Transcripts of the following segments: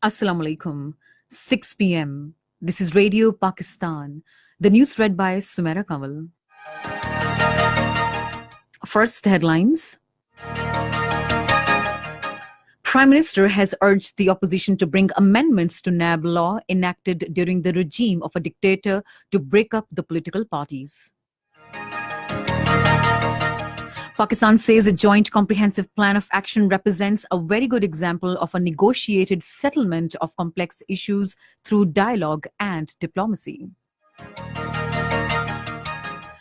Assalamu alaikum. 6 p.m. This is Radio Pakistan. The news read by Sumera Kamal. First, the headlines. Prime Minister has urged the opposition to bring amendments to NAB law enacted during the regime of a dictator to break up the political parties. Pakistan says a joint comprehensive plan of action represents a very good example of a negotiated settlement of complex issues through dialogue and diplomacy.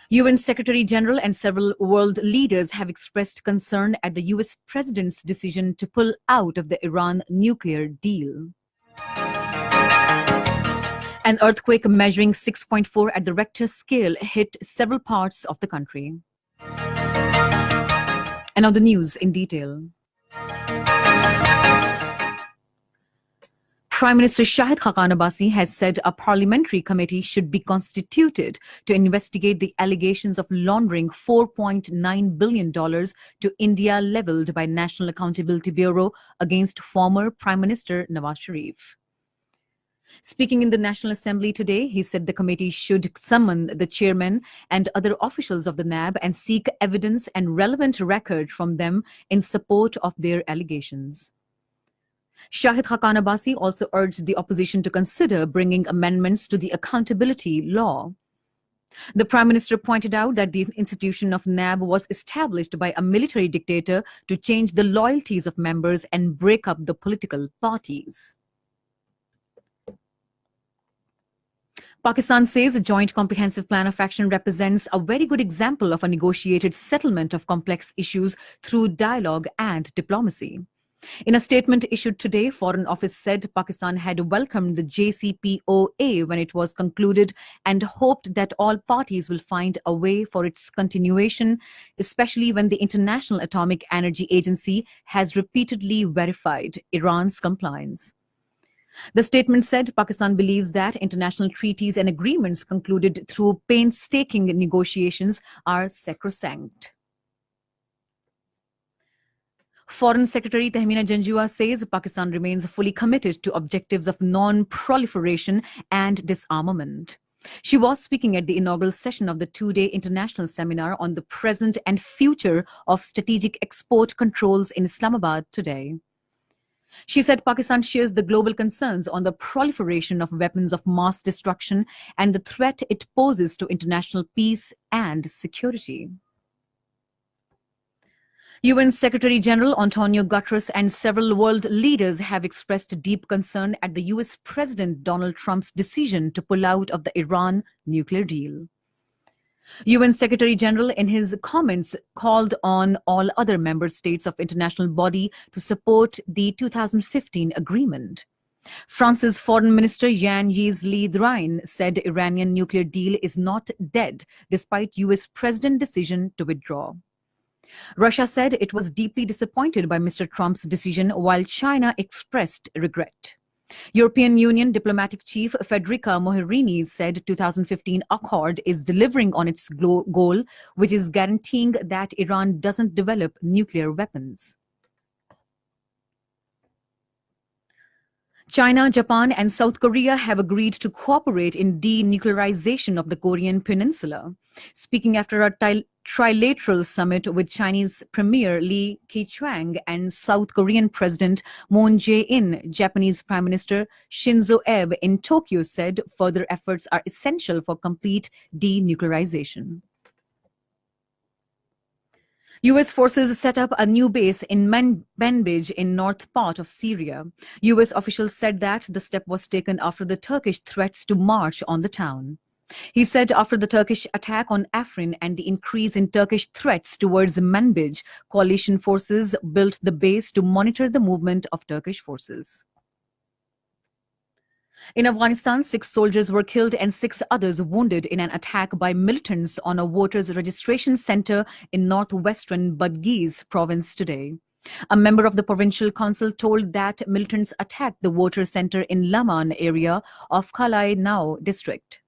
UN Secretary General and several world leaders have expressed concern at the US president's decision to pull out of the Iran nuclear deal. An earthquake measuring 6.4 at the Richter scale hit several parts of the country. And now the news in detail. Prime Minister Shahid Khaqan Abbasi has said a parliamentary committee should be constituted to investigate the allegations of laundering $4.9 billion to India leveled by National Accountability Bureau against former Prime Minister Nawaz Sharif. Speaking in the National Assembly today, he said the committee should summon the chairman and other officials of the NAB and seek evidence and relevant record from them in support of their allegations. Shahid Khaqan Abbasi also urged the opposition to consider bringing amendments to the accountability law. The Prime Minister pointed out that the institution of NAB was established by a military dictator to change the loyalties of members and break up the political parties. Pakistan says a joint comprehensive plan of action represents a very good example of a negotiated settlement of complex issues through dialogue and diplomacy. In a statement issued today, Foreign Office said Pakistan had welcomed the JCPOA when it was concluded and hoped that all parties will find a way for its continuation, especially when the International Atomic Energy Agency has repeatedly verified Iran's compliance. The statement said Pakistan believes that international treaties and agreements concluded through painstaking negotiations are sacrosanct. Foreign Secretary Tahmina Janjua says Pakistan remains fully committed to objectives of non-proliferation and disarmament. She was speaking at the inaugural session of the two-day international seminar on the present and future of strategic export controls in Islamabad today. She said Pakistan shares the global concerns on the proliferation of weapons of mass destruction and the threat it poses to international peace and security. UN Secretary General Antonio Guterres and several world leaders have expressed deep concern at the US President Donald Trump's decision to pull out of the Iran nuclear deal. UN Secretary General, in his comments, called on all other member states of international body to support the 2015 agreement. France's Foreign Minister Jean-Yves Le Drian said Iranian nuclear deal is not dead, despite US President decision to withdraw. Russia said it was deeply disappointed by Mr. Trump's decision, while China expressed regret. European Union diplomatic chief Federica Mogherini said 2015 accord is delivering on its goal, which is guaranteeing that Iran doesn't develop nuclear weapons. China, Japan, and South Korea have agreed to cooperate in denuclearization of the Korean peninsula. Speaking after a trilateral summit with Chinese Premier Li Keqiang and South Korean President Moon Jae-in, Japanese Prime Minister Shinzo Abe in Tokyo said further efforts are essential for complete denuclearization. U.S. forces set up a new base in Manbij in north part of Syria. U.S. officials said that the step was taken after the Turkish threats to march on the town. He said after the Turkish attack on Afrin and the increase in Turkish threats towards Manbij, coalition forces built the base to monitor the movement of Turkish forces. In Afghanistan, 6 soldiers were killed and 6 others wounded in an attack by militants on a voters' registration center in northwestern Badghis province today. A member of the provincial council told that militants attacked the voter center in Laman area of Kalai Nau district.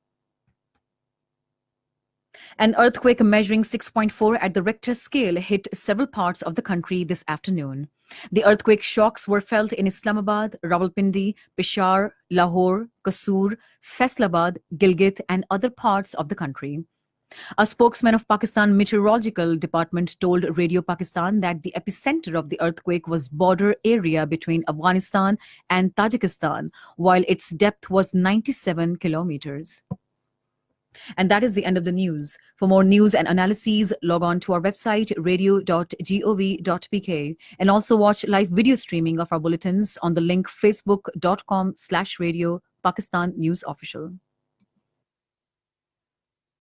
An earthquake measuring 6.4 at the Richter scale hit several parts of the country this afternoon. The earthquake shocks were felt in Islamabad, Rawalpindi, Peshawar, Lahore, Kasur, Faisalabad, Gilgit, and other parts of the country. A spokesman of Pakistan Meteorological Department told Radio Pakistan that the epicenter of the earthquake was border area between Afghanistan and Tajikistan, while its depth was 97 kilometers. And that is the end of the news. For more news and analyses, log on to our website, radio.gov.pk, and also watch live video streaming of our bulletins on the link facebook.com/radio Pakistan News Official.